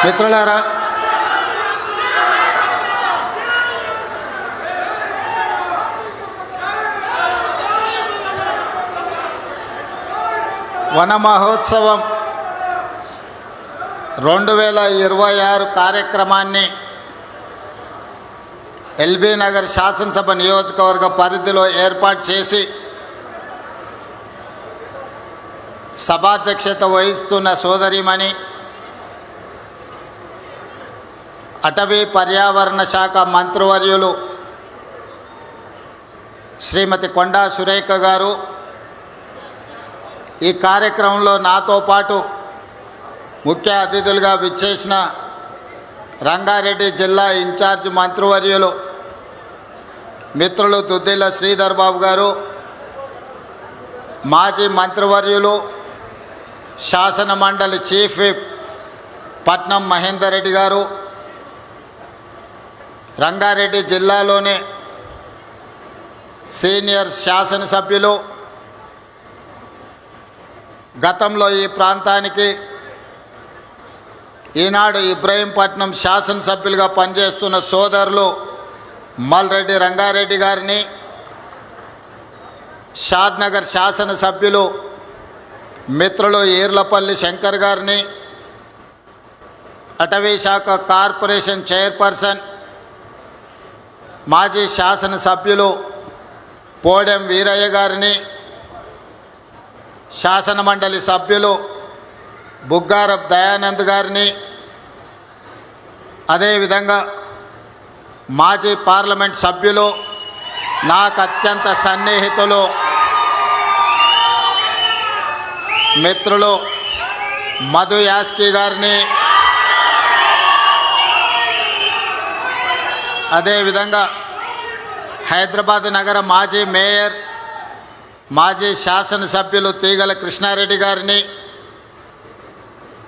మిత్రులారా, వన మహోత్సవం 2026 కార్యక్రమాన్ని ఎల్బీ నగర్ శాసనసభ నియోజకవర్గ పరిధిలో ఏర్పాటు చేసి సభాధ్యక్షత వహిస్తున్న సోదరిమణి అటవీ పర్యావరణ శాఖ మంత్రివర్యులు శ్రీమతి కొండా సురేఖ గారు, ఈ కార్యక్రమంలో నాతో పాటు ముఖ్య అతిథులుగా విచ్చేసిన రంగారెడ్డి జిల్లా ఇన్ఛార్జ్ మంత్రివర్యులు మిత్రులు దుద్దిల్ల శ్రీధర్ బాబు గారు, మాజీ మంత్రివర్యులు శాసన మండలి చీఫ్ విప్ పట్నం మహేందర్ రెడ్డి గారు, రంగారెడ్డి జిల్లాలోని సీనియర్ శాసనసభ్యులు, గతంలో ఈ ప్రాంతానికి ఈనాడు ఇబ్రహీంపట్నం శాసనసభ్యులుగా పనిచేస్తున్న సోదరులు మల్రెడ్డి రంగారెడ్డి గారిని, షాద్నగర్ శాసనసభ్యులు మిత్రులు ఈర్లపల్లి శంకర్ గారిని, అటవీ శాఖ కార్పొరేషన్ చైర్పర్సన్ మాజీ శాసనసభ్యులు పోడెం వీరయ్య గారిని, శాసన మండలి సభ్యులు బుగ్గారప్ దయానంద్ గారిని, అదేవిధంగా మాజీ పార్లమెంట్ సభ్యులు నాకు అత్యంత సన్నిహితులు మిత్రులు మధు యాస్కి గారిని, అదేవిధంగా హైదరాబాద్ నగర మాజీ మేయర్ మాజీ శాసనసభ్యులు తీగల కృష్ణారెడ్డి గారిని,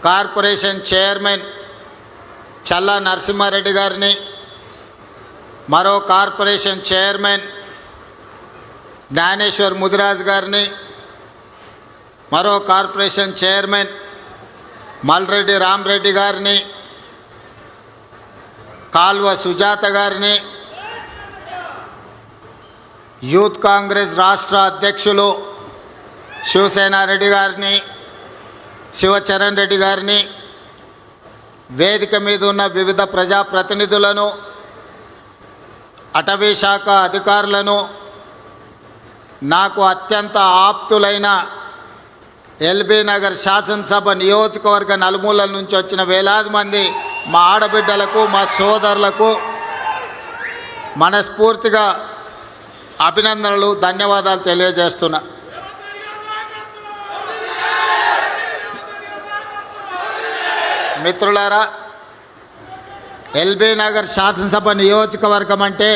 కార్పొరేషన్ చైర్మన్ చల్లా నరసింహారెడ్డి గారిని, మరో కార్పొరేషన్ చైర్మన్ జ్ఞానేశ్వర్ ముదిరాజ్ గారిని, మరో కార్పొరేషన్ చైర్మన్ మల్రెడ్డి రామరెడ్డి గారిని, కాల్వ సుజాత గారిని, యూత్ కాంగ్రెస్ రాష్ట్ర అధ్యక్షులు శివసేనారెడ్డి గారిని, శివచరణ్ రెడ్డి గారిని, వేదిక మీద ఉన్న వివిధ ప్రజాప్రతినిధులను, అటవీ శాఖ అధికారులను, నాకు అత్యంత ఆప్తులైన ఎల్బీ నగర్ శాసనసభ నియోజకవర్గ నలుమూలల నుంచి వచ్చిన వేలాది మంది మా ఆడబిడ్డలకు, మా సోదరులకు మనస్ఫూర్తిగా అభినందనలు, ధన్యవాదాలు తెలియజేస్తున్నా. మిత్రులారా, ఎల్బీ నగర్ శాసనసభ నియోజకవర్గం అంటే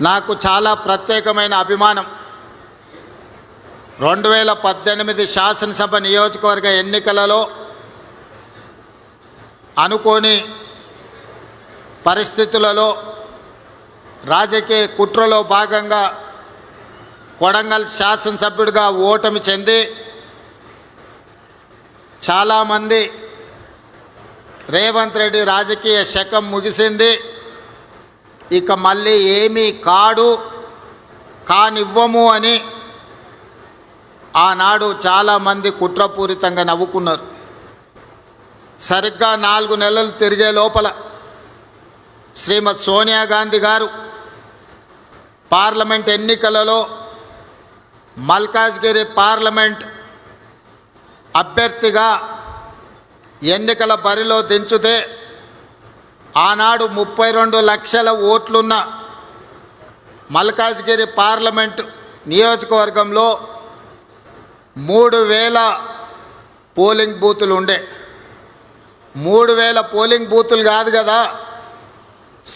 నాకు చాలా ప్రత్యేకమైన అభిమానం. 2018 శాసనసభ నియోజకవర్గ ఎన్నికలలో అనుకోని పరిస్థితులలో రాజకీయ కుట్రలో భాగంగా కొడంగల్ శాసనసభ్యుడిగా ఓటమి చెంది చాలామంది రేవంత్ రెడ్డి రాజకీయ శకం ముగిసింది, ఇక మళ్ళీ ఏమీ కానివ్వము అని ఆనాడు చాలామంది కుట్రపూరితంగా నవ్వుకున్నారు. సరిగ్గా 4 నెలలు తిరిగే లోపల శ్రీమతి సోనియా గాంధీ గారు పార్లమెంట్ ఎన్నికలలో మల్కాజ్గిరి పార్లమెంట్ అభ్యర్థిగా ఎన్నికల బరిలో దించితే ఆనాడు 32 లక్షల ఓట్లున్న మల్కాజ్గిరి పార్లమెంట్ నియోజకవర్గంలో 3000 పోలింగ్ బూతులు ఉండే. 3000 పోలింగ్ బూతులు కాదు కదా,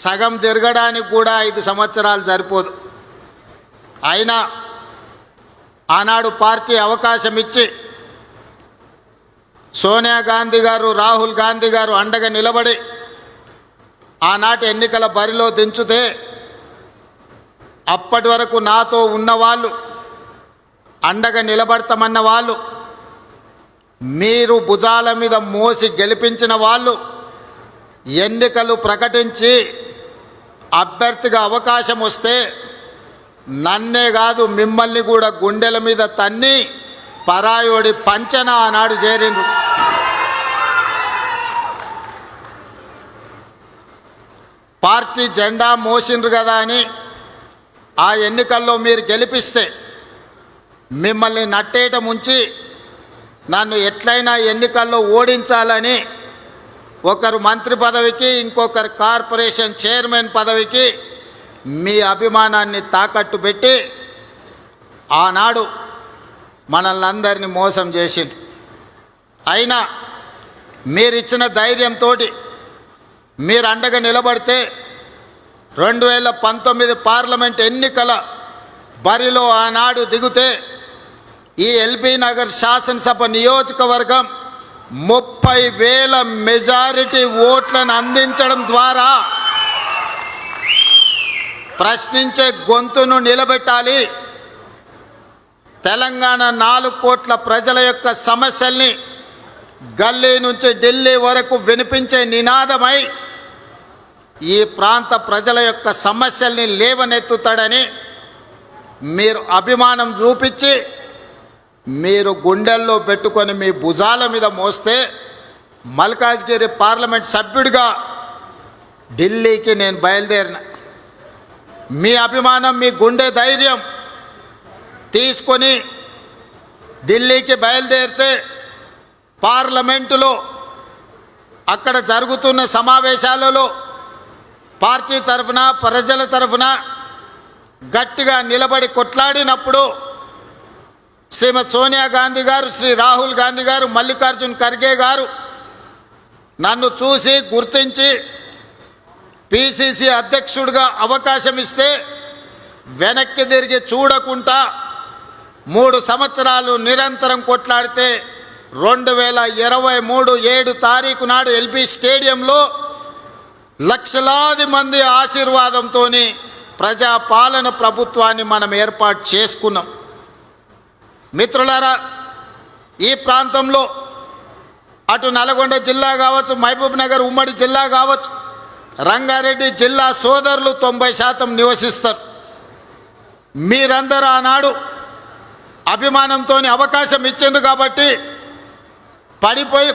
సగం తిరగడానికి కూడా 5 సంవత్సరాలు సరిపోదు. అయినా ఆనాడు పార్టీ అవకాశం ఇచ్చి సోనియా గాంధీ గారు, రాహుల్ గాంధీ గారు అండగా నిలబడి ఆనాటి ఎన్నికల బరిలో దించితే అప్పటి వరకు నాతో ఉన్నవాళ్ళు, అండగా నిలబడతామన్న వాళ్ళు మీరు భుజాల మీద మోసి గెలిపించిన వాళ్ళు ఎన్నికలు ప్రకటించి అభ్యర్థిగా అవకాశం వస్తే నన్నే కాదు మిమ్మల్ని కూడా గుండెల మీద తన్ని పరాయోడి పంచన ఆనాడు చేరిండ్రు. పార్టీ జెండా మోసిండ్రు కదా అని ఆ ఎన్నికల్లో మీరు గెలిపిస్తే మిమ్మల్ని నట్టేట ముంచి నన్ను ఎట్లయినా ఎన్నికల్లో ఓడించాలని ఒకరు మంత్రి పదవికి ఇంకొకరు కార్పొరేషన్ చైర్మన్ పదవికి మీ అభిమానాన్ని తాకట్టు పెట్టి ఆనాడు మనల్ని అందరినీ మోసం చేసింది. అయినా మీరిచ్చిన ధైర్యంతో మీరు అండగా నిలబడితే 2019 పార్లమెంట్ ఎన్నికల బరిలో ఆనాడు దిగితే ఈ ఎల్బీ నగర్ శాసనసభ నియోజకవర్గం 30,000 మెజారిటీ ఓట్లను అందించడం ద్వారా ప్రశ్నించే గొంతును నిలబెట్టాలి. తెలంగాణ 4 కోట్ల ప్రజల యొక్క సమస్యల్ని గల్లీ నుంచి ఢిల్లీ వరకు వినిపించే నినాదమై ఈ ప్రాంత ప్రజల యొక్క సమస్యల్ని లేవనెత్తుతాడని మీరు అభిమానం చూపించి మీరు గుండెల్లో పెట్టుకొని మీ భుజాల మీద మోస్తే మల్కాజ్గిరి పార్లమెంట్ సభ్యుడిగా ఢిల్లీకి నేను బయలుదేరిన. మీ అభిమానం మీ గుండె ధైర్యం తీసుకొని ఢిల్లీకి బయలుదేరితే పార్లమెంటులో అక్కడ జరుగుతున్న సమావేశాలలో పార్టీ తరఫున ప్రజల తరఫున గట్టిగా నిలబడి కొట్లాడినప్పుడు శ్రీమతి సోనియా గాంధీ గారు, శ్రీ రాహుల్ గాంధీ గారు, మల్లికార్జున్ ఖర్గే గారు నన్ను చూసి గుర్తించి పిసిసి అధ్యక్షుడిగా అవకాశం ఇస్తే వెనక్కి తిరిగి చూడకుండా 3 సంవత్సరాలు నిరంతరం కొట్లాడితే 2023 7 తారీఖు నాడు ఎల్బీ స్టేడియంలో లక్షలాది మంది ఆశీర్వాదంతో ప్రజాపాలన ప్రభుత్వాన్ని మనం ఏర్పాటు చేసుకున్నాం. మిత్రులారా, ఈ ప్రాంతంలో అటు నల్గొండ జిల్లా కావచ్చు, మహబూబ్ నగర్ ఉమ్మడి జిల్లా కావచ్చు, రంగారెడ్డి జిల్లా సోదరులు 90% నివసిస్తారు. మీరందరూ ఆనాడు అభిమానంతో అవకాశం ఇచ్చిండ్రు కాబట్టి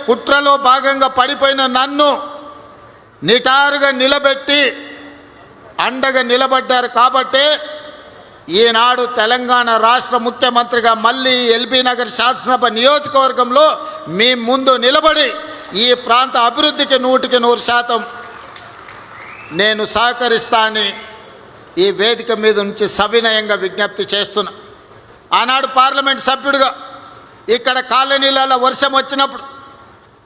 కుట్రలో భాగంగా పడిపోయిన నన్ను నిటారుగా నిలబెట్టి అండగా నిలబడ్డారు. కాబట్టి ఈనాడు తెలంగాణ రాష్ట్ర ముఖ్యమంత్రిగా మళ్ళీ ఎల్బీ నగర్ శాసనసభ నియోజకవర్గంలో మీ ముందు నిలబడి ఈ ప్రాంత అభివృద్ధికి 100% నేను సహకరిస్తానని ఈ వేదిక మీద నుంచి సవినయంగా విజ్ఞప్తి చేస్తున్నా. ఆనాడు పార్లమెంట్ సభ్యుడిగా ఇక్కడ కాలనీలలో వర్షం వచ్చినప్పుడు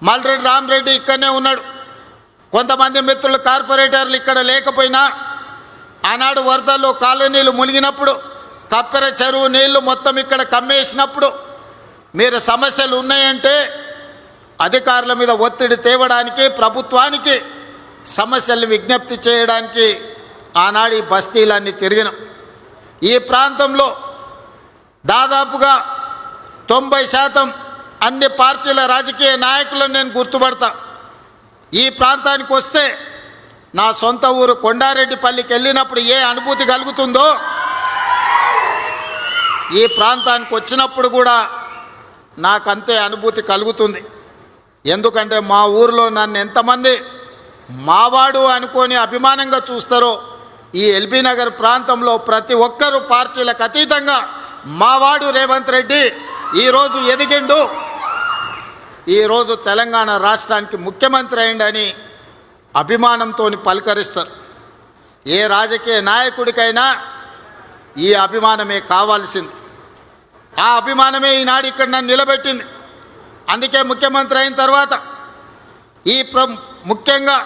మల్రెడ్డి రామరెడ్డి ఇక్కడనే ఉన్నాడు. కొంతమంది మిత్రులు కార్పొరేటర్లు ఇక్కడ లేకపోయినా ఆనాడు వరదల్లో కాలనీలు మునిగినప్పుడు కప్పెర చెరువు నీళ్లు మొత్తం ఇక్కడ కమ్మేసినప్పుడు మీరు సమస్యలు ఉన్నాయంటే అధికారుల మీద ఒత్తిడి తేవడానికి, ప్రభుత్వానికి సమస్యలు విజ్ఞప్తి చేయడానికి ఆనాడు ఈ బస్తీలన్నీ తిరిగినాం. ఈ ప్రాంతంలో దాదాపుగా 90% అన్ని పార్టీల రాజకీయ నాయకులను నేను గుర్తుపడతా. ఈ ప్రాంతానికి వస్తే నా సొంత ఊరు కొండారెడ్డిపల్లికి వెళ్ళినప్పుడు ఏ అనుభూతి కలుగుతుందో ఈ ప్రాంతానికి వచ్చినప్పుడు కూడా నాకంతే అనుభూతి కలుగుతుంది. ఎందుకంటే మా ఊరిలో నన్ను ఎంతమంది మావాడు అనుకొని అభిమానంగా చూస్తారో ఈ ఎల్బీ నగర్ ప్రాంతంలో ప్రతి ఒక్కరూ పార్టీలకు అతీతంగా మావాడు రేవంత్ రెడ్డి ఈరోజు ఎదిగిండు, ఈరోజు తెలంగాణ రాష్ట్రానికి ముఖ్యమంత్రి అయిండని అభిమానంతో పలకరిస్తారు. ఏ రాజకీయ నాయకుడికైనా ఈ అభిమానమే కావాల్సింది. ఆ అభిమానమే ఈనాడు ఇక్కడ నన్ను నిలబెట్టింది. అందుకే ముఖ్యమంత్రి అయిన తర్వాత ఈ ముఖ్యంగా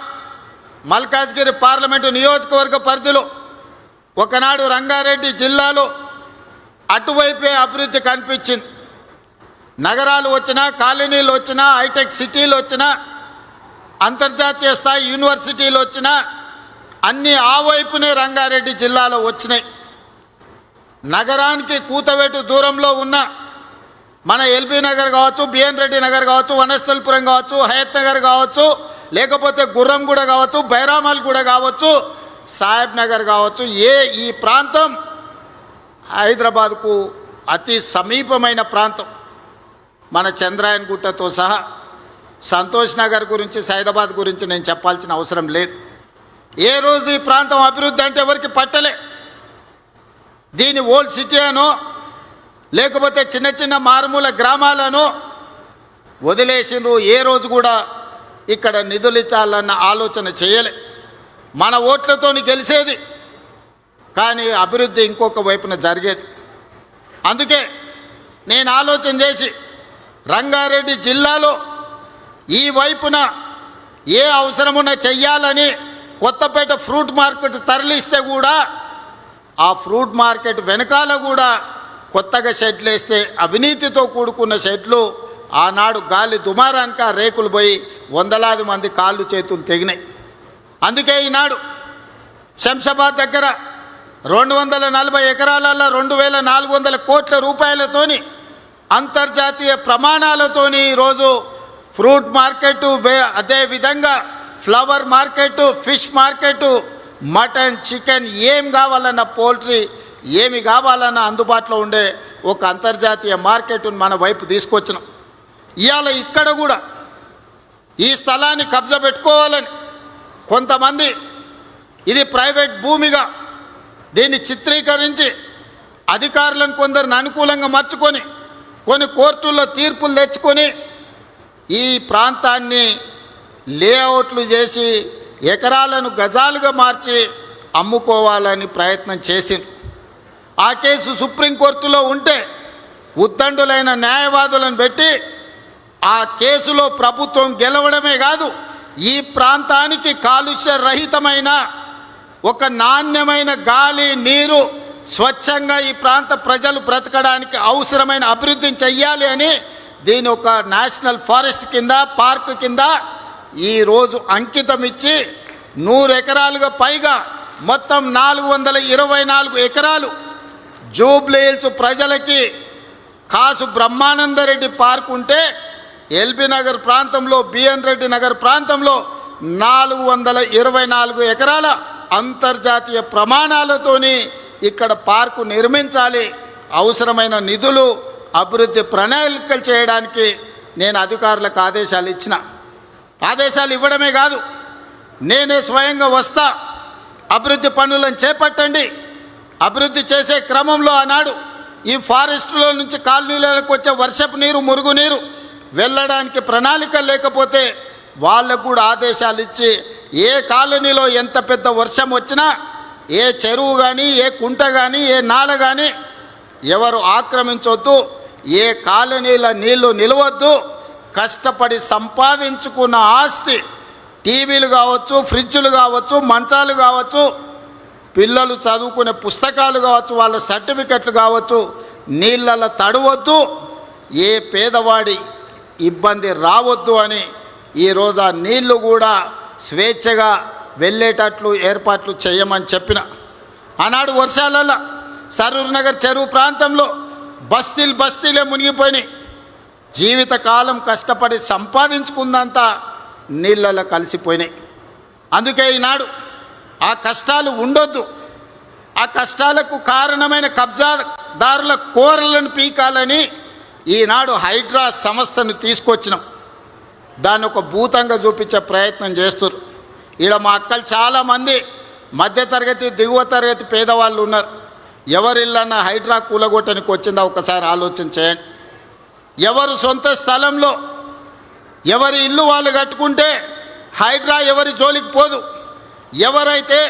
మల్కాజ్గిరి పార్లమెంటు నియోజకవర్గ పరిధిలో ఒకనాడు రంగారెడ్డి జిల్లాలో అటువైపే అభివృద్ధి కనిపించింది. నగరాలు వచ్చినా, కాలనీలు వచ్చినా, హైటెక్ సిటీలు వచ్చినా, అంతర్జాతీయ స్థాయి యూనివర్సిటీలు వచ్చినా అన్నీ ఆ వైపునే రంగారెడ్డి జిల్లాలో వచ్చినాయి. నగరానికి కూతవేటు దూరంలో ఉన్న మన ఎల్బీ నగర్ కావచ్చు, బిఎన్ రెడ్డి నగర్ కావచ్చు, వనస్థలిపురం కావచ్చు, హయత్ నగర్ కావచ్చు, లేకపోతే గుర్రంగూడ కావచ్చు, బైరామల్ కూడా కావచ్చు, సాహెబ్ నగర్ కావచ్చు, ఈ ప్రాంతం హైదరాబాద్కు అతి సమీపమైన ప్రాంతం. మన చంద్రాయన్ గుట్టతో సహా సంతోష్ నగర్ గురించి, సైదాబాద్ గురించి నేను చెప్పాల్సిన అవసరం లేదు. ఏ రోజు ఈ ప్రాంతం అభివృద్ధి అంటే ఎవరికి పట్టలే. దీని ఓల్డ్ సిటీ అనో లేకపోతే చిన్న చిన్న మారుమూల గ్రామాలను వదిలేసిండ్రు. ఏ రోజు కూడా ఇక్కడ నిధులు ఇచ్చాలన్న ఆలోచన చేయలే. మన ఓట్లతోని గెలిచేది, కానీ అభివృద్ధి ఇంకొక వైపున జరిగేది. అందుకే నేను ఆలోచన చేసి రంగారెడ్డి జిల్లాలో ఈ వైపున ఏ అవసరమున్నా చెయ్యాలని కొత్తపేట ఫ్రూట్ మార్కెట్ తరలిస్తే కూడా ఆ ఫ్రూట్ మార్కెట్ వెనకాల కూడా కొత్తగా షెడ్లు వేస్తే అవినీతితో కూడుకున్న షెడ్లు ఆనాడు గాలి దుమారానికి ఆ రేకులు పోయి వందలాది మంది కాళ్ళు చేతులు తెగినాయి. అందుకే ఈనాడు శంషాబాద్ దగ్గర 240 ఎకరాలలో 2400 కోట్ల రూపాయలతోని అంతర్జాతీయ ప్రమాణాలతోని ఈరోజు ఫ్రూట్ మార్కెట్, అదేవిధంగా flower market, fish market, mutton, chicken ఏం కావాలన్న, పోల్ట్రీ ఏమి కావాలన్న అందుబాటులో ఉండే ఒక అంతర్జాతీయ మార్కెట్ను మన వైపు తీసుకొచ్చినాం. ఇవాళ ఇక్కడ కూడా ఈ స్థలాన్ని కబ్జా పెట్టుకోవాలని కొంతమంది ఇది ప్రైవేట్ భూమిగా దీన్ని చిత్రీకరించి అధికారులను కొందరిని అనుకూలంగా మార్చుకొని కొన్ని కోర్టుల్లో తీర్పులు తెచ్చుకొని ఈ ప్రాంతాన్ని లేఅవుట్లు చేసి ఎకరాలను గజాలుగా మార్చి అమ్ముకోవాలని ప్రయత్నం చేసింది. ఆ కేసు సుప్రీంకోర్టులో ఉంటే ఉద్దండులైన న్యాయవాదులను పెట్టి ఆ కేసులో ప్రభుత్వం గెలవడమే కాదు, ఈ ప్రాంతానికి కాలుష్య రహితమైన ఒక నాణ్యమైన గాలి, నీరు, స్వచ్ఛంగా ఈ ప్రాంత ప్రజలు బ్రతకడానికి అవసరమైన అభివృద్ధిని చెయ్యాలి అని దీని ఒక నేషనల్ ఫారెస్ట్ కింద, పార్క్ కింద ఈరోజు అంకితం ఇచ్చి 100 ఎకరాలుగా పైగా మొత్తం 424 ఎకరాలు జూబ్లీ హిల్స్ ప్రజలకి కాసు బ్రహ్మానందరెడ్డి పార్క్ ఉంటే ఎల్బీ నగర్ ప్రాంతంలో, బిఎన్ రెడ్డి నగర్ ప్రాంతంలో 424 ఎకరాల అంతర్జాతీయ ప్రమాణాలతోని ఇక్కడ పార్కు నిర్మించాలి. అవసరమైన నిధులు, అభివృద్ధి ప్రణాళికలు చేయడానికి నేను అధికారులకు ఆదేశాలు ఇచ్చిన. ఆదేశాలు ఇవ్వడమే కాదు, నేనే స్వయంగా వస్తా, అభివృద్ధి పనులను చేపట్టండి. అభివృద్ధి చేసే క్రమంలో ఆనాడు ఈ ఫారెస్టులో నుంచి కాలనీలకు వచ్చే వర్షపు నీరు, మురుగునీరు వెళ్ళడానికి ప్రణాళిక లేకపోతే వాళ్ళకు కూడా ఆదేశాలు ఇచ్చి ఏ కాలనీలో ఎంత పెద్ద వర్షం వచ్చినా ఏ చెరువు కానీ, ఏ కుంట కానీ, ఏ నాల కానీ ఎవరు ఆక్రమించొద్దు, ఏ కాలనీల నీళ్లు నిలవద్దు. కష్టపడి సంపాదించుకున్న ఆస్తి, టీవీలు కావచ్చు, ఫ్రిడ్జులు కావచ్చు, మంచాలు కావచ్చు, పిల్లలు చదువుకునే పుస్తకాలు కావచ్చు, వాళ్ళ సర్టిఫికెట్లు కావచ్చు, నీళ్ళలో తడవద్దు, ఏ పేదవాడి ఇబ్బంది రావద్దు అని ఈరోజు ఆ నీళ్లు కూడా స్వేచ్ఛగా వెళ్ళేటట్లు ఏర్పాట్లు చేయమని చెప్పిన. ఆనాడు వర్షాలలో సరూర్ నగర్ చెరువు ప్రాంతంలో బస్తీలే మునిగిపోయినాయి. జీవితకాలం కష్టపడి సంపాదించుకుందంతా నీళ్ళలో కలిసిపోయినాయి. అందుకే ఈనాడు ఆ కష్టాలు ఉండొద్దు, ఆ కష్టాలకు కారణమైన కబ్జాదారుల కోరలను పీకాలని ఈనాడు హైడ్రా సంస్థను తీసుకొచ్చినాం. దాన్ని ఒక భూతంగా చూపించే ప్రయత్నం చేస్తారు. ఈడ మా అక్కలు చాలామంది మధ్యతరగతి, దిగువ తరగతి పేదవాళ్ళు ఉన్నారు. ఎవరిల్లన్నా హైడ్రా కూలగొట్టడానికి వచ్చిందా ఒకసారి ఆలోచన చేయండి. ఎవరు సొంత స్థలంలో ఎవరి ఇల్లు వాళ్ళు కట్టుకుంటే హైడ్రా ఎవరి జోలికి పోదు. ఎవరైతే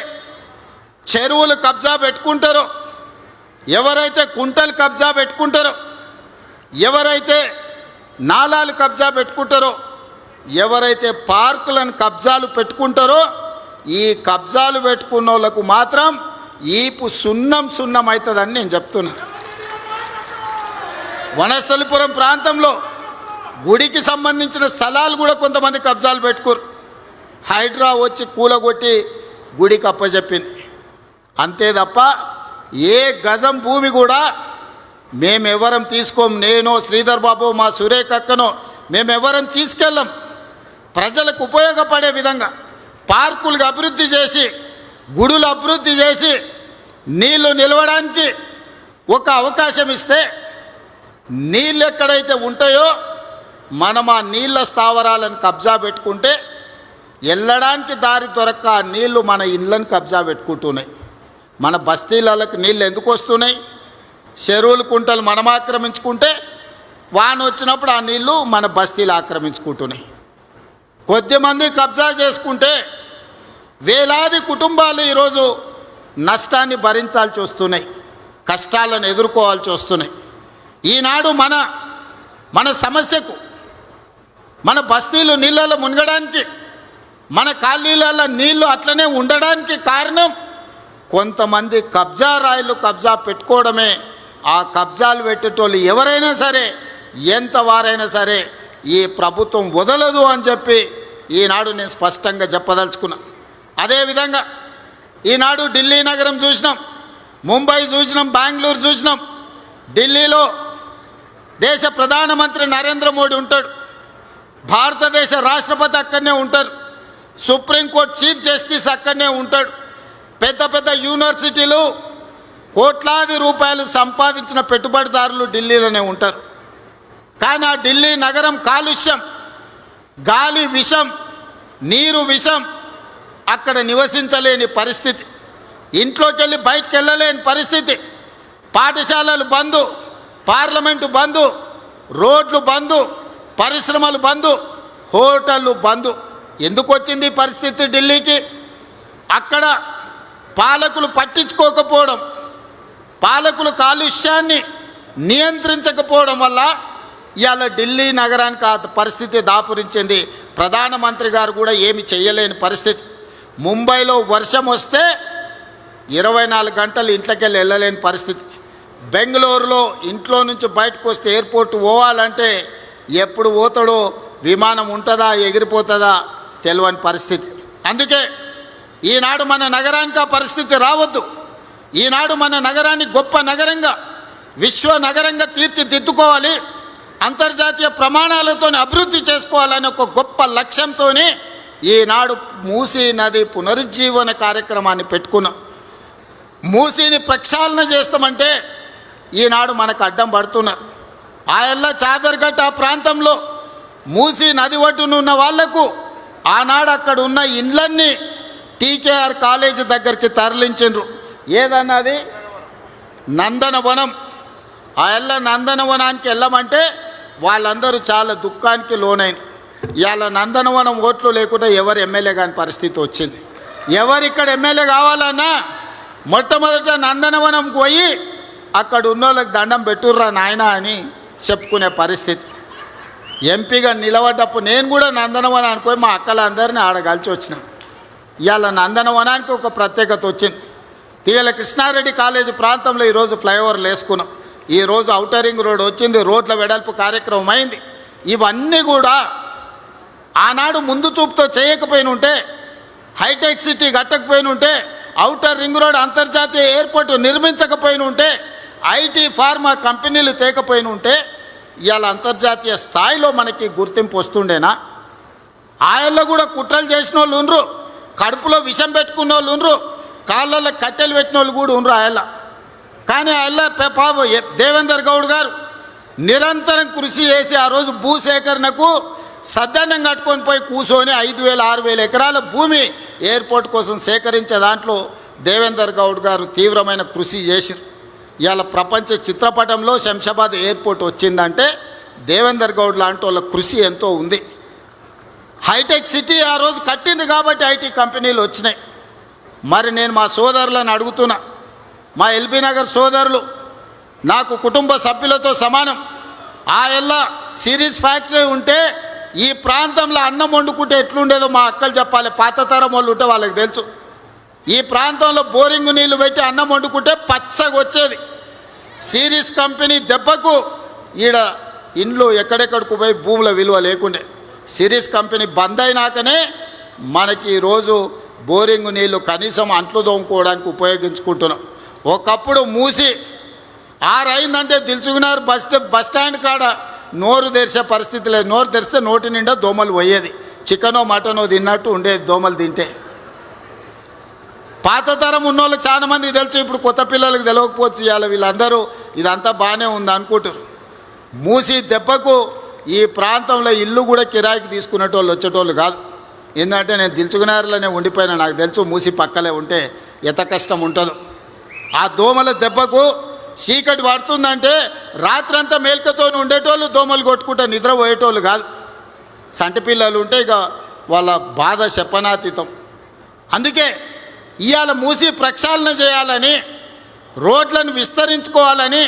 చెరువులు కబ్జా పెట్టుకుంటారో, ఎవరైతే కుంటలు కబ్జా పెట్టుకుంటారో, ఎవరైతే నాలాలు కబ్జా పెట్టుకుంటారో, ఎవరైతే పార్కులను కబ్జాలు పెట్టుకుంటారో, ఈ కబ్జాలు పెట్టుకున్న వాళ్ళకు మాత్రం ఈపు సున్నం అవుతుందని నేను చెప్తున్నా. వనస్థలిపురం ప్రాంతంలో గుడికి సంబంధించిన స్థలాలు కూడా కొంతమంది కబ్జాలు పెట్టుకోరు. హైడ్రా వచ్చి కూలగొట్టి గుడికి అప్పచెప్పింది. అంతే తప్ప ఏ గజం భూమి కూడా మేమెవరం తీసుకోం. నేను, శ్రీధర్ బాబు, మా సురేఖ అక్కను మేమెవరం తీసుకెళ్ళం. ప్రజలకు ఉపయోగపడే విధంగా పార్కులుగా అభివృద్ధి చేసి, గుడులు అభివృద్ధి చేసి, నీళ్లు నిలవడానికి ఒక అవకాశం ఇస్తే, నీళ్ళు ఎక్కడైతే ఉంటాయో మనం ఆ నీళ్ళ స్థావరాలను కబ్జా పెట్టుకుంటే వెళ్ళడానికి దారి దొరక్క ఆ నీళ్లు మన ఇళ్ళని కబ్జా పెట్టుకుంటున్నాయి. మన బస్తీలకు నీళ్ళు ఎందుకు వస్తున్నాయి? చెరువులు కుంటలు మనం ఆక్రమించుకుంటే వాన వచ్చినప్పుడు ఆ నీళ్లు మన బస్తీలు ఆక్రమించుకుంటున్నాయి. కొద్దిమంది కబ్జా చేసుకుంటే వేలాది కుటుంబాలు ఈరోజు నష్టాన్ని భరించాల్సి వస్తున్నాయి, కష్టాలను ఎదుర్కోవాల్సి వస్తున్నాయి. ఈనాడు మన సమస్యకు, మన బస్తీలు నీళ్ళలో మునగడానికి, మన కాలనీలలో నీళ్లు అట్లనే ఉండడానికి కారణం కొంతమంది కబ్జా రాయిలు కబ్జా పెట్టుకోవడమే. ఆ కబ్జాలు పెట్టేటోళ్ళు ఎవరైనా సరే, ఎంత వారైనా సరే ఈ ప్రభుత్వం వదలదు అని చెప్పి ఈనాడు నేను స్పష్టంగా చెప్పదలుచుకున్నా. అదేవిధంగా ఈనాడు ఢిల్లీ నగరం చూసినాం, ముంబై చూసినాం, బెంగళూరు చూసినాం. ఢిల్లీలో దేశ ప్రధానమంత్రి నరేంద్ర మోడీ ఉంటాడు, భారతదేశ రాష్ట్రపతి అక్కడనే ఉంటారు, సుప్రీంకోర్టు చీఫ్ జస్టిస్ అక్కడనే ఉంటాడు. పెద్ద పెద్ద యూనివర్సిటీలు కోట్లాది రూపాయలు సంపాదించిన పెట్టుబడిదారులు ఢిల్లీలోనే ఉంటారు. కానీ ఆ ఢిల్లీ నగరం కాలుష్యం, గాలి విషం, నీరు విషం, అక్కడ నివసించలేని పరిస్థితి, ఇంట్లోకి వెళ్ళి బయటకు వెళ్ళలేని పరిస్థితి, పాఠశాలలు బంద్, పార్లమెంటు బంద్, రోడ్లు బంద్, పరిశ్రమలు బంద్, హోటళ్ళు బంద్. ఎందుకు వచ్చింది ఈ పరిస్థితి ఢిల్లీకి? అక్కడ పాలకులు పట్టించుకోకపోవడం, పాలకులు కాలుష్యాన్ని నియంత్రించకపోవడం వల్ల ఇవాళ ఢిల్లీ నగరానికి ఆ పరిస్థితి దాపురించింది. ప్రధానమంత్రి గారు కూడా ఏమి చేయలేని పరిస్థితి. ముంబైలో వర్షం వస్తే 24 గంటలు ఇంట్లోకి వెళ్ళలేని పరిస్థితి. బెంగళూరులో ఇంట్లో నుంచి బయటకు వస్తే ఎయిర్పోర్ట్ పోవాలంటే ఎప్పుడు పోతాడో, విమానం ఉంటుందా ఎగిరిపోతుందా తెలియని పరిస్థితి. అందుకే ఈనాడు మన నగరానికి ఆ పరిస్థితి రావద్దు. ఈనాడు మన నగరాన్ని గొప్ప నగరంగా, విశ్వ నగరంగా తీర్చిదిద్దుకోవాలి, అంతర్జాతీయ ప్రమాణాలతో అభివృద్ధి చేసుకోవాలనే ఒక గొప్ప లక్ష్యంతో ఈనాడు మూసీ నది పునరుజ్జీవన కార్యక్రమాన్ని పెట్టుకున్నాం. మూసీని ప్రక్షాళన చేస్తామంటే ఈనాడు మనకు అడ్డం పడుతున్నారు. ఆయల్ల చాదర్ఘట్ ఆ ప్రాంతంలో మూసీ నది ఒడ్డునున్న వాళ్లకు ఆనాడు అక్కడ ఉన్న ఇండ్లన్నీ టీకేఆర్ కాలేజీ దగ్గరికి తరలించిండ్రు. ఏదన్నది నందనవనం. ఆయల్ల నందనవనానికి వెళ్ళమంటే వాళ్ళందరూ చాలా దుఃఖానికి లోనైన. ఇవాళ నందనవనం ఓట్లు లేకుండా ఎవరు ఎమ్మెల్యే కాని పరిస్థితి వచ్చింది. ఎవరిక్కడ ఎమ్మెల్యే కావాలన్నా మొట్టమొదట నందనవనంకి పోయి అక్కడ ఉన్న వాళ్ళకి దండం పెట్టుర్రా నాయన అని చెప్పుకునే పరిస్థితి. ఎంపీగా నిలబడ్డప్పుడు నేను కూడా నందనవనానికి పోయి మా అక్కలందరినీ ఆడ కలిసి వచ్చినాను. ఇవాళ నందనవనానికి ఒక ప్రత్యేకత వచ్చింది. తీగల కృష్ణారెడ్డి కాలేజీ ప్రాంతంలో ఈరోజు ఫ్లైఓవర్లు వేసుకున్నాం. ఈరోజు ఔటర్ రింగ్ రోడ్ వచ్చింది, రోడ్ల వెడల్పు కార్యక్రమం అయింది. ఇవన్నీ కూడా ఆనాడు ముందు చూపుతో చేయకపోయిన ఉంటే, హైటెక్ సిటీ కట్టకపోయిన ఉంటే, ఔటర్ రింగ్ రోడ్ అంతర్జాతీయ ఎయిర్పోర్ట్ నిర్మించకపోయిన ఉంటే, ఐటీ ఫార్మా కంపెనీలు తేకపోయిన ఉంటే ఇవాళ అంతర్జాతీయ స్థాయిలో మనకి గుర్తింపు వస్తుండేనా? ఆయల్లో కూడా కుట్రలు చేసిన వాళ్ళు ఉండ్రు, కడుపులో విషం పెట్టుకున్న వాళ్ళు ఉండ్రు, కాళ్ళల్లో కట్టెలు పెట్టిన వాళ్ళు కూడా ఉండ్రు ఆయల్ల. కానీ ఆయల్ల పాప దేవేందర్ గౌడ్ గారు నిరంతరం కృషి చేసి ఆ రోజు భూసేకరణకు సద్దన్నం కట్టుకొని పోయి కూర్చొని 5,000 6,000 ఎకరాల భూమి ఎయిర్పోర్ట్ కోసం సేకరించే దాంట్లో దేవేందర్ గౌడ్ గారు తీవ్రమైన కృషి చేశారు. ఇవాళ ప్రపంచ చిత్రపటంలో శంషాబాద్ ఎయిర్పోర్ట్ వచ్చిందంటే దేవేందర్ గౌడ్ లాంటి వాళ్ళ కృషి ఎంతో ఉంది. హైటెక్ సిటీ ఆ రోజు కట్టింది కాబట్టి ఐటీ కంపెనీలు వచ్చినాయి. మరి నేను మా సోదరులను అడుగుతున్నా, మా ఎల్బీ నగర్ సోదరులు నాకు కుటుంబ సభ్యులతో సమానం. ఆ ఎల్లా సిరీస్ ఫ్యాక్టరీ ఉంటే ఈ ప్రాంతంలో అన్నం వండుకుంటే ఎట్లుండేదో మా అక్కలు చెప్పాలి. పాత తరం వాళ్ళు ఉంటే వాళ్ళకి తెలుసు. ఈ ప్రాంతంలో బోరింగ్ నీళ్లు పెట్టి అన్నం వండుకుంటే పచ్చగా వచ్చేది. సిరీస్ కంపెనీ దెబ్బకు ఈడ ఇండ్లు ఎక్కడెక్కడికి పోయి భూముల విలువ లేకుండే. సిరీస్ కంపెనీ బంద్ అయినాకనే మనకి ఈరోజు బోరింగ్ నీళ్లు కనీసం అంట్లు తోముకోవడానికి ఉపయోగించుకుంటున్నాం. ఒకప్పుడు మూసి 6 అయిందంటే దిల్చుకున్నారు బస్ స్టాండ్ కాడ నోరు తెరిచే పరిస్థితి లేదు. నోరు తెరిస్తే నోటి నిండా దోమలు పోయేది. చికెనో మటనో తిన్నట్టు ఉండేది దోమలు తింటే. పాత తరం ఉన్నోళ్ళకి చాలా మందికి తెలుసు, ఇప్పుడు కొత్త పిల్లలకు తెలియకపోవచ్చు. ఇవాళ వీళ్ళందరూ ఇదంతా బాగానే ఉంది అనుకుంటారు. మూసి దెబ్బకు ఈ ప్రాంతంలో ఇల్లు కూడా కిరాయికి తీసుకునేటోళ్ళు వచ్చేటోళ్ళు కాదు. ఎందుకంటే నేను దిల్చుకున్నారులోనే ఉండిపోయినా, నాకు తెలుసు మూసి పక్కలే ఉంటే ఎంత కష్టం ఉంటుందో. ఆ దోమల దెబ్బకు చీకటి పడుతుందంటే రాత్రంతా మేల్కతో ఉండేటోళ్ళు దోమలు కొట్టుకుంటా నిద్రపోయేటోళ్ళు కాదు. సంటి పిల్లలు ఉంటే ఇక వాళ్ళ బాధ చెప్పనాతీతం. అందుకే ఇవాళ మూసి ప్రక్షాళన చేయాలని, రోడ్లను విస్తరించుకోవాలని,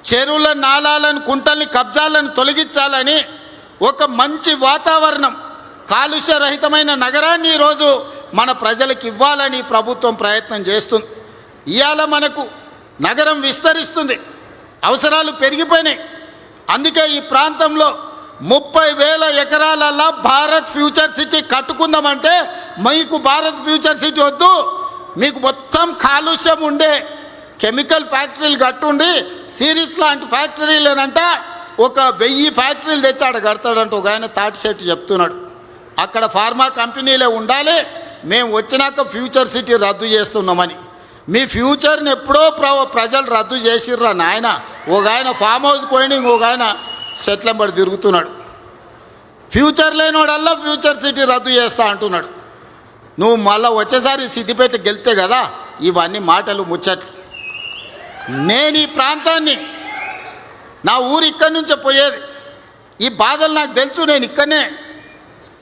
చెరువుల నాలాలను కుంటల్ని కబ్జాలను తొలగించాలని, ఒక మంచి వాతావరణం కాలుష్యరహితమైన నగరాన్ని ఈరోజు మన ప్రజలకు ఇవ్వాలని ప్రభుత్వం ప్రయత్నం చేస్తుంది. ఇవాళ మనకు నగరం విస్తరిస్తుంది, అవసరాలు పెరిగిపోయినాయి. అందుకే ఈ ప్రాంతంలో 30,000 ఎకరాలలో భారత్ ఫ్యూచర్ సిటీ కట్టుకుందామంటే మీకు భారత్ ఫ్యూచర్ సిటీ వద్దు, మీకు మొత్తం కాలుష్యం ఉండే కెమికల్ ఫ్యాక్టరీలు కట్టుండి సిరీస్ లాంటి ఫ్యాక్టరీలేనంట ఒక 1000 ఫ్యాక్టరీలు తెచ్చాడు కడతాడంట. ఒక ఆయన తాటి సెట్ చెప్తున్నాడు. అక్కడ ఫార్మా కంపెనీలే ఉండాలి, మేము వచ్చినాక ఫ్యూచర్ సిటీ రద్దు చేస్తున్నామని. మీ ఫ్యూచర్ని ఎప్పుడో ప్రజలు రద్దు చేసిర్రా నాయన. ఒక ఆయన ఫామ్ హౌస్ పోయిన, ఇంకొక ఆయన సెట్లంబడి తిరుగుతున్నాడు. ఫ్యూచర్ లేనివాడల్లా ఫ్యూచర్ సిటీ రద్దు చేస్తా అంటున్నాడు. నువ్వు మళ్ళీ వచ్చేసారి సిద్దిపేట గెలితే కదా ఇవన్నీ మాటలు ముచ్చట్లు. నేను ఈ ప్రాంతాన్ని, నా ఊరు ఇక్కడి నుంచే పోయేది. ఈ బాధలు నాకు తెలుసు. నేను ఇక్కడనే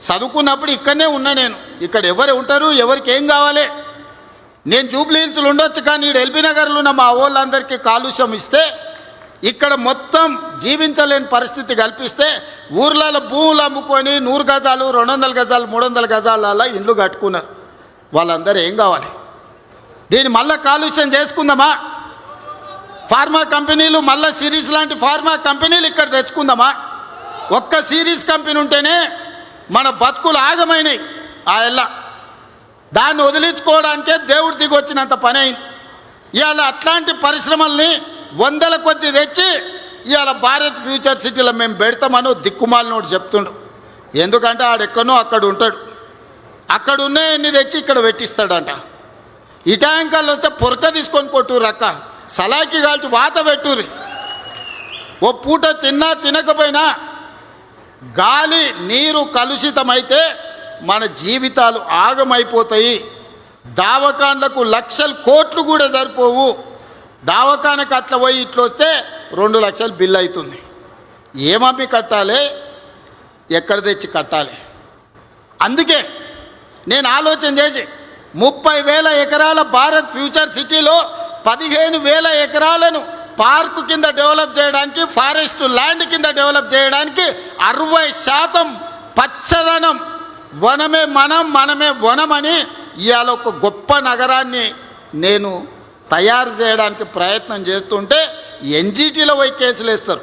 చదువుకున్నప్పుడు ఇక్కడనే ఉన్నా. నేను ఇక్కడ ఎవరు ఉంటారు, ఎవరికి ఏం కావాలి. నేను జూబ్లీ హిల్స్లో ఉండొచ్చు, కానీ ఇక్కడ ఎల్బీ నగర్లో ఉన్న మా వాళ్ళందరికీ కాలుష్యం ఇస్తే, ఇక్కడ మొత్తం జీవించలేని పరిస్థితి కల్పిస్తే, ఊర్లలో భూములు అమ్ముకొని 100 గజాలు 200 గజాలు 300 గజాల ఇండ్లు కట్టుకున్నారు. వాళ్ళందరూ ఏం కావాలి? దీన్ని మళ్ళీ కాలుష్యం చేసుకుందామా? ఫార్మా కంపెనీలు మళ్ళీ సిరీస్ లాంటి ఫార్మా కంపెనీలు ఇక్కడ తెచ్చుకుందామా? ఒక్క సిరీస్ కంపెనీ ఉంటేనే మన బతుకులు ఆగమైనాయి. ఆ ఎల్ల దాన్ని వదిలించుకోవడానికే దేవుడు దిగి వచ్చినంత పని అయింది. ఇవాళ అట్లాంటి పరిశ్రమల్ని 100ల కొద్ది తెచ్చి ఇవాళ భారత్ ఫ్యూచర్ సిటీలో మేము పెడతామని దిక్కుమాలినోడు చెప్తుండు. ఎందుకంటే ఆడెక్కడో అక్కడ ఉంటాడు, అక్కడ ఉన్నాయన్ని తెచ్చి ఇక్కడ పెట్టిస్తాడంట. ఈ ట్యాంకర్లు వస్తే పొరక తీసుకొని కొట్టుర్రు అక్క, సలాకి కాల్చి వాత పెట్టుర్రి. ఓ పూట తిన్నా తినకపోయినా గాలి నీరు కలుషితమైతే మన జీవితాలు ఆగమైపోతాయి. దావకాన్లకు లక్షల కోట్లు కూడా సరిపోవు. దావకానకు అట్లా పోయి ఇట్లా వస్తే 2 లక్షలు బిల్లు అవుతుంది. ఏమమ్మి కట్టాలి, ఎక్కడ తెచ్చి కట్టాలి? అందుకే నేను ఆలోచన చేసి 30,000 ఎకరాల భారత్ ఫ్యూచర్ సిటీలో 15,000 ఎకరాలను పార్కు కింద డెవలప్ చేయడానికి, ఫారెస్ట్ ల్యాండ్ కింద డెవలప్ చేయడానికి 60% పచ్చదనం, వనమే మనం మనమే వనమని ఇవాళ ఒక గొప్ప నగరాన్ని నేను తయారు చేయడానికి ప్రయత్నం చేస్తుంటే ఎన్జిటీలో పోయి కేసులు వేస్తారు,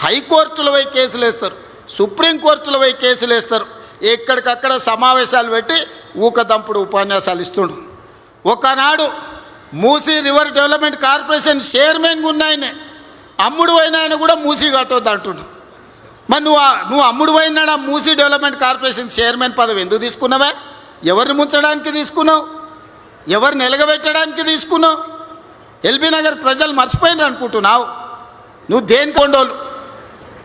హైకోర్టులో పోయి కేసులు వేస్తారు, సుప్రీంకోర్టులో పోయి కేసులు వేస్తారు. ఎక్కడికక్కడ సమావేశాలు పెట్టి ఊకదంపుడు ఉపన్యాసాలు ఇస్తుండు. ఒకనాడు మూసీ రివర్ డెవలప్మెంట్ కార్పొరేషన్ చైర్మన్గా ఉన్నాయనే అమ్ముడు అయిన ఆయన కూడా మూసీ కట్టొద్దు అంటుండు. మరి నువ్వు అమ్ముడు అయినాడు ఆ మూసీ డెవలప్మెంట్ కార్పొరేషన్ చైర్మన్ పదవి ఎందుకు తీసుకున్నావా? ఎవరిని ముంచడానికి తీసుకున్నావు? ఎవరిని నిలగబెట్టడానికి తీసుకున్నావు? ఎల్బీ నగర్ ప్రజలు మర్చిపోయినారు అనుకుంటున్నావు. నువ్వు దేనికి కొండోళ్ళు.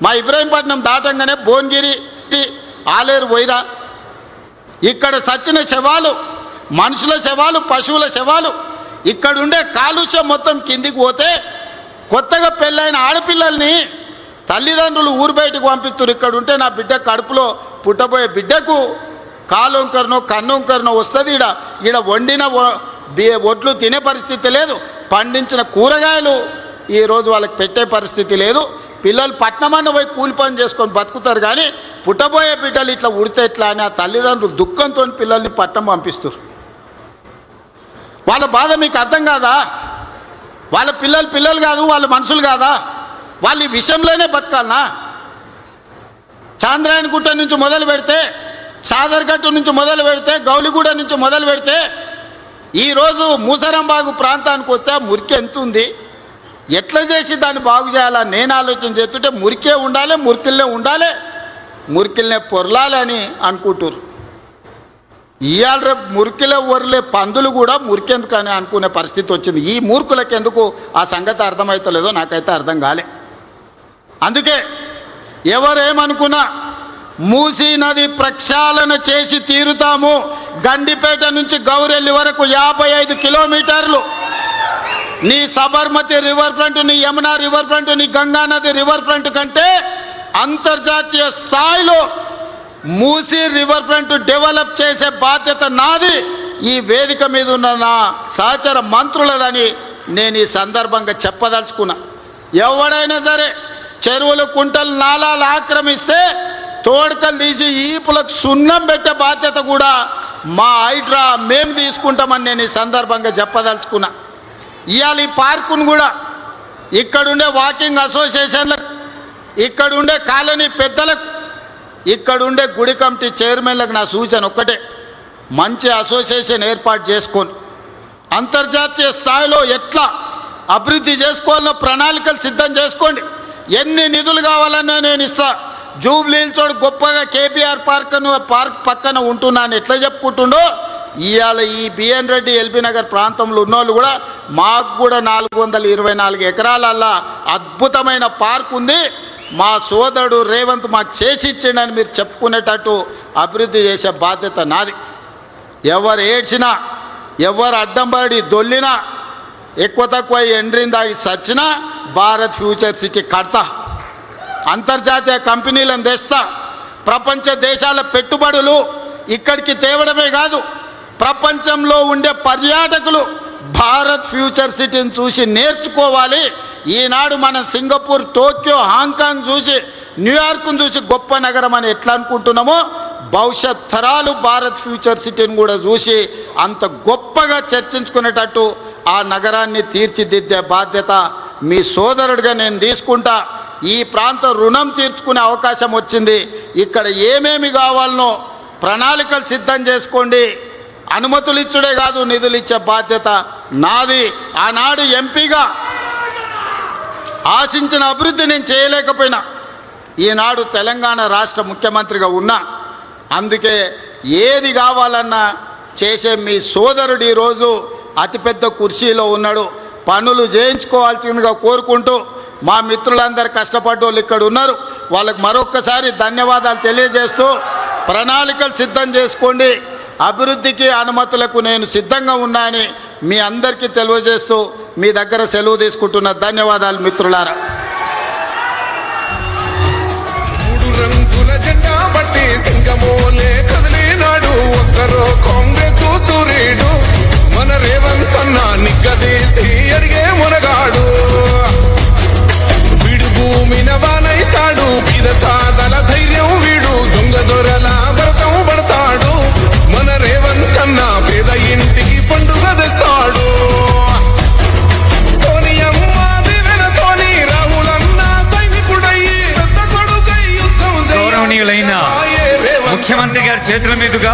మా ఇబ్రాహీంపట్నం దాటంగానే భువనగిరి ఆలేరు పోయిరా. ఇక్కడ సచ్చిన శవాలు, మనుషుల శవాలు, పశువుల శవాలు, ఇక్కడుండే కాలుష్యం మొత్తం కిందికి పోతే కొత్తగా పెళ్ళైన ఆడపిల్లల్ని తల్లిదండ్రులు ఊరు బయటకు పంపిస్తారు. ఇక్కడ ఉంటే నా బిడ్డ కడుపులో పుట్టబోయే బిడ్డకు కాలొంకరనో కన్నొంకరనో వస్తుంది. ఈడ వండిన ఒడ్లు తినే పరిస్థితి లేదు, పండించిన కూరగాయలు ఈరోజు వాళ్ళకి పెట్టే పరిస్థితి లేదు. పిల్లలు పట్నమన్న పోయి కూలి పని చేసుకొని బతుకుతారు, కానీ పుట్టబోయే బిడ్డలు ఇట్లా ఉడితే ఎట్లా అని ఆ తల్లిదండ్రులు దుఃఖంతో పిల్లల్ని పట్నం పంపిస్తారు. వాళ్ళ బాధ మీకు అర్థం కాదా? వాళ్ళ పిల్లలు కాదు, వాళ్ళ మనుషులు కాదా? వాళ్ళు ఈ విషయంలోనే బతకాలనా? చాంద్రాయణగుట్ట నుంచి మొదలు పెడితే, సాదర్గట్టు నుంచి మొదలు పెడితే, గౌలిగూడ నుంచి మొదలు పెడితే ఈరోజు మూసరంబాగు ప్రాంతానికి వస్తే మురికి ఎంత ఉంది? ఎట్లా చేసి దాన్ని బాగు చేయాలని నేను ఆలోచన చేస్తుంటే మురికే ఉండాలి, మురికిల్నే పొరలాలి అని అనుకుంటారు. ఇవాళ రేపు మురికిలో ఒరలే పందులు కూడా మురికెందుకు అని అనుకునే పరిస్థితి వచ్చింది. ఈ మూర్ఖులకు ఎందుకు ఆ సంగతి అర్థమవుతలేదో నాకైతే అర్థం కాలే. అందుకే ఎవరేమనుకున్నా మూసీ నది ప్రక్షాళన చేసి తీరుతాము. గండిపేట నుంచి గౌరెల్లి వరకు 55 కిలోమీటర్లు నీ సబర్మతి రివర్ ఫ్రంట్, నీ యమునా రివర్ ఫ్రంట్, నీ గంగా నది రివర్ ఫ్రంట్ కంటే అంతర్జాతీయ స్థాయిలో మూసీ రివర్ ఫ్రంట్ డెవలప్ చేసే బాధ్యత నాది, ఈ వేదిక మీద ఉన్న నా సహచర మంత్రులదని నేను ఈ సందర్భంగా చెప్పదలుచుకున్నా. ఎవడైనా సరే చెరువులు, కుంటలు, నాలాలు ఆక్రమిస్తే తోడుకలు తీసి ఈపులకు సున్నం పెట్టే బాధ్యత కూడా మా హైడ్రా మేము తీసుకుంటామని నేను ఈ సందర్భంగా చెప్పదలుచుకున్నా. ఇవాళ ఈ పార్కును కూడా ఇక్కడుండే వాకింగ్ అసోసియేషన్లకు, ఇక్కడుండే కాలనీ పెద్దలకు, ఇక్కడుండే గుడి కమిటీ చైర్మన్లకు నా సూచన ఒక్కటే, మంచి అసోసియేషన్ ఏర్పాటు చేసుకొని అంతర్జాతీయ స్థాయిలో ఎట్లా అభివృద్ధి చేసుకోవాలనో ప్రణాళికలు సిద్ధం చేసుకోండి. ఎన్ని నిధులు కావాలన్నా నేను ఇస్తా. జూబ్లీహిల్స్ గొప్పగా కేబీఆర్ పార్క్ పక్కన ఉంటున్నాను ఎట్లా చెప్పుకుంటుండో, ఇవాళ ఈ బిఎన్ రెడ్డి ఎల్బీ నగర్ ప్రాంతంలో ఉన్నోళ్ళు కూడా మాకు కూడా 424 ఎకరాలల్లా అద్భుతమైన పార్క్ ఉంది, మా సోదరుడు రేవంత్ మాకు చేసి ఇచ్చిండని మీరు చెప్పుకునేటట్టు అభివృద్ధి చేసే బాధ్యత నాది. ఎవరు ఏడ్చినా, ఎవరు అడ్డంబడి దొల్లినా, ఎక్కువ తక్కువ ఎండ్రిందాగి సచ్చినా భారత్ ఫ్యూచర్ సిటీ కడతా, అంతర్జాతీయ కంపెనీలను తెస్తా, ప్రపంచ దేశాల పెట్టుబడులు ఇక్కడికి తేవడమే కాదు, ప్రపంచంలో ఉండే పర్యాటకులు భారత్ ఫ్యూచర్ సిటీని చూసి నేర్చుకోవాలి. ఈనాడు మనం సింగపూర్, టోక్యో, హాంకాంగ్ చూసి, న్యూయార్క్ను చూసి గొప్ప నగరం అని ఎట్లా అనుకుంటున్నామో, భవిష్యత్ తరాలు భారత్ ఫ్యూచర్ సిటీని కూడా చూసి అంత గొప్పగా చర్చించుకునేటట్టు ఆ నగరాన్ని తీర్చిదిద్దే బాధ్యత మీ సోదరుడిగా నేను తీసుకుంటా. ఈ ప్రాంత రుణం తీర్చుకునే అవకాశం వచ్చింది. ఇక్కడ ఏమేమి కావాలనో ప్రణాళికలు సిద్ధం చేసుకోండి. అనుమతులు ఇచ్చుడే కాదు, నిధులు ఇచ్చే బాధ్యత నాది. ఆనాడు ఎంపీగా ఆశించిన అభివృద్ధి నేను చేయలేకపోయినా, ఈనాడు తెలంగాణ రాష్ట్ర ముఖ్యమంత్రిగా ఉన్నా. అందుకే ఏది కావాలన్నా చేసే మీ సోదరుడు ఈరోజు అతిపెద్ద కుర్చీలో ఉన్నాడు. పనులు చేయించుకోవాల్సిందిగా కోరుకుంటూ, మా మిత్రులందరూ కష్టపడ్డోళ్ళు ఇక్కడ ఉన్నారు, వాళ్ళకు మరొక్కసారి ధన్యవాదాలు తెలియజేస్తూ, ప్రణాళికలు సిద్ధం చేసుకోండి. అభివృద్ధికి అనుమతులకు నేను సిద్ధంగా ఉన్నానని మీ అందరికీ తెలియజేస్తూ మీ దగ్గర సెలవు తీసుకుంటున్న. ధన్యవాదాలు మిత్రులారా. జెండా బట్టి సింగమోలే కదిలినాడు ఒక్కరో కాంగ్రెస్ సూర్యుడు మన రేవంత్ అన్న నిగ్గదీసి అడిగే మునగాడు వీడు భూమిన వానైతాడు మీద తాదల ధైర్యం వీడు దొంగ దొరల వ్రతం పడతాడు మన రేవంత్ అన్న పేద ఇంటికి పండుగ తెస్తాడు సోనియమ్మ దివెనతోని రాహులన్న సైనికుడయ్యి పెద్ద కొడుకై యుద్ధం గౌరవనీయులైన ముఖ్యమంత్రి గారి చేతుల మీదుగా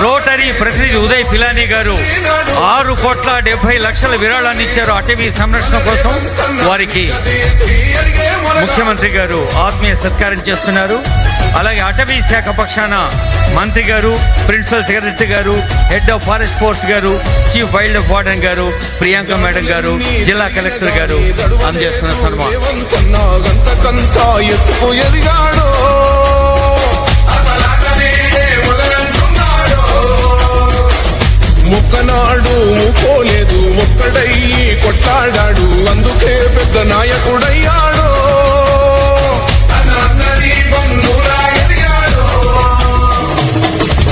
రోటరీ ప్రతినిధి ఉదయ్ పిలానీ గారు 6,70,00,000 విరాళాన్ని ఇచ్చారు అటవీ సంరక్షణ కోసం. వారికి ముఖ్యమంత్రి గారు ఆత్మీయ సత్కారం చేస్తున్నారు. అలాగే అటవీ శాఖ పక్షాన మంత్రి గారు, ప్రిన్సిపల్ సెక్రటరీ గారు, హెడ్ ఆఫ్ ఫారెస్ట్ ఫోర్స్ గారు, చీఫ్ వైల్డ్ లైఫ్ వార్డెన్ గారు, ప్రియాంక మేడం గారు, జిల్లా కలెక్టర్ గారు అందజేస్తున్న సన్మానం. మొక్కనాడు పోలేదు ఒక్కడయ్యి కొట్లాడాడు అందుకే పెద్ద నాయకుడయ్యాడు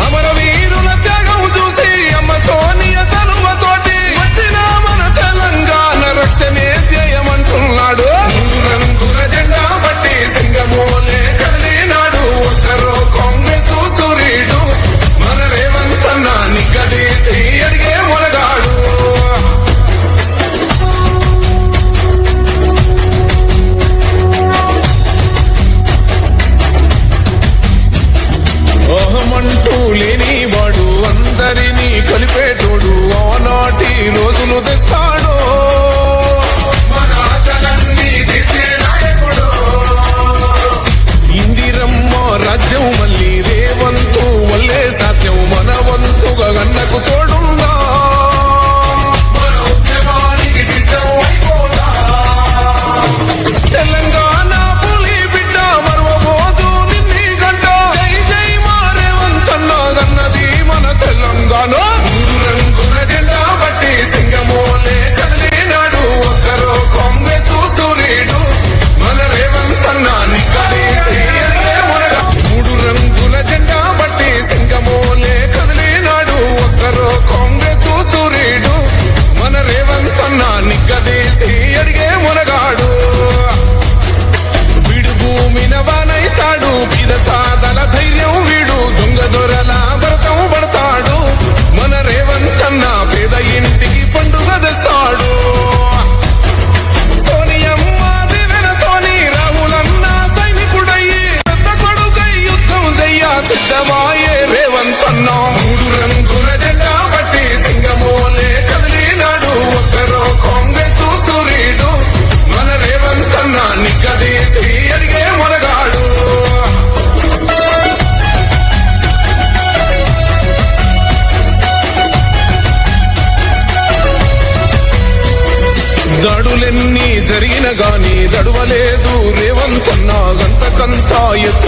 అమరవీరుల త్యాగం చూసి అమ్మ సోనియ తనుమతోటి వచ్చిన మన తెలంగాణ రక్షణే చేయమంటున్నాడు రంగుల జెండా బట్టి సింగమోలే కదిలినాడు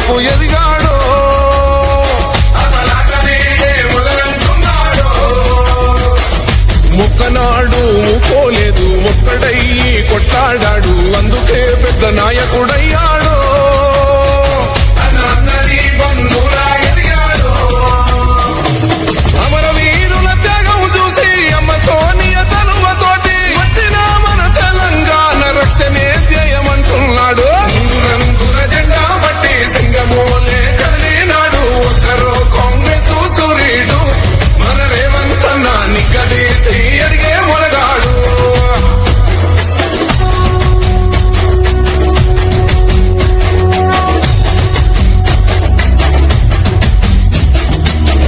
ఎత్తుకు ఎదిగాడో ముక్కనాడు ఊకోలేదు ఒక్కడయ్యి కొట్లాడాడు అందుకే పెద్ద నాయకుడయ్యాడో అమరవీరుల త్యాగం చూసి అమ్మ సోనియ తలువతోటి వచ్చిన మన తెలంగాణ రక్షణే ధ్యేయమంటున్నాడు రంగుల జెండా బట్టి సింగమోలే కదిలినాడు ఒక్కరో కాంగ్రెస్ సూర్యుడు మన రేవంత్ అన్న నిగ్గదీసి అడిగే మొలగాడు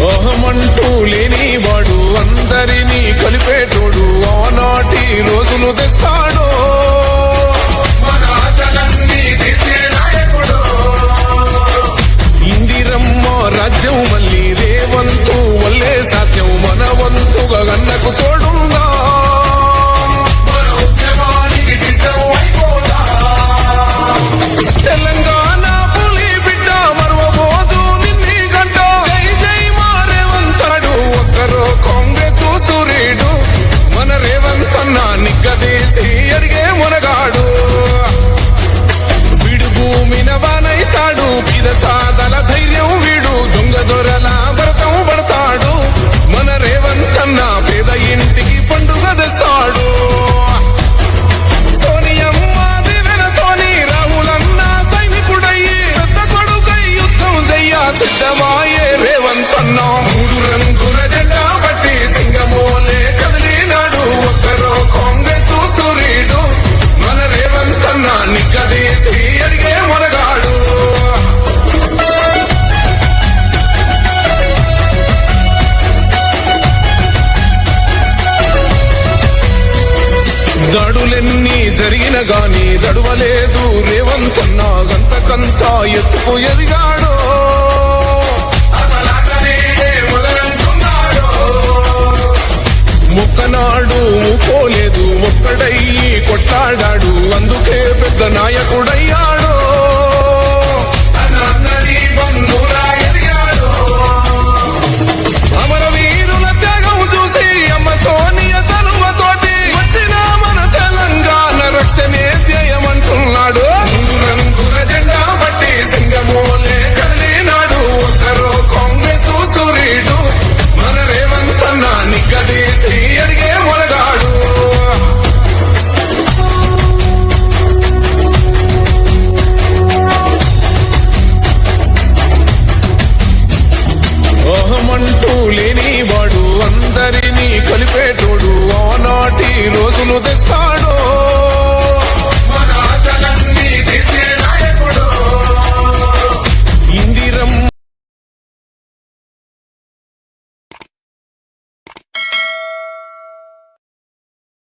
ఓహమంటూ లేనివాడు అందరినీ కలిపేటోడు ఆనాటి రోజులు తెస్తాడో మన ఆశలన్నీ తీసే నాయకుడు ఇందిరమ్మ రాజ్యం మళ్ళీ రేవంతు వల్లే సాధ్యం మన వంతుగా గన్నకు తోడుందా మన ఉద్యమానికి సిద్ధం అయిపోదా తెలంగాణ పులి బిడ్డ మరవబోదు నిన్ని గంట జై జై మా రేవంతాడు ఒక్కరో కాంగ్రెస్ సూర్యుడు మన రేవంత్ అన్న నిగ్గదీసి అడిగే మునగాడు వీడు భూమిన వానైతాడు బీద సాదల ధైర్యం వీడు దొంగ దొరల వ్రతం పడతాడు మన రేవంత్ అన్న పేద ఇంటికి పండుగ తెస్తాడు సోనియమ్మ దివెనతోని రాహులన్న సైనికుడయ్యి పెద్ద కొడుకై యుద్ధం చెయ్య సిద్ధమాయే రేవంత్ అన్న మూడు రంగుల జెండా బట్టి సింగమోలే కదిలినాడు ఒక్కరో కాంగ్రెస్ సూర్యుడు మన రేవంత్ అన్న నిగ్గదీసి అడిగే మొనగాడు దాడులెన్ని జరిగిన గాని దడువలేదు రేవంత్ అన్న గంతకంతా ఎత్తుకు ఎదిగాడో ముక్కనాడు ఊకోలేదు ఒక్కడయ్యి కొట్లాడాడు అందుకే పెద్ద నాయకుడ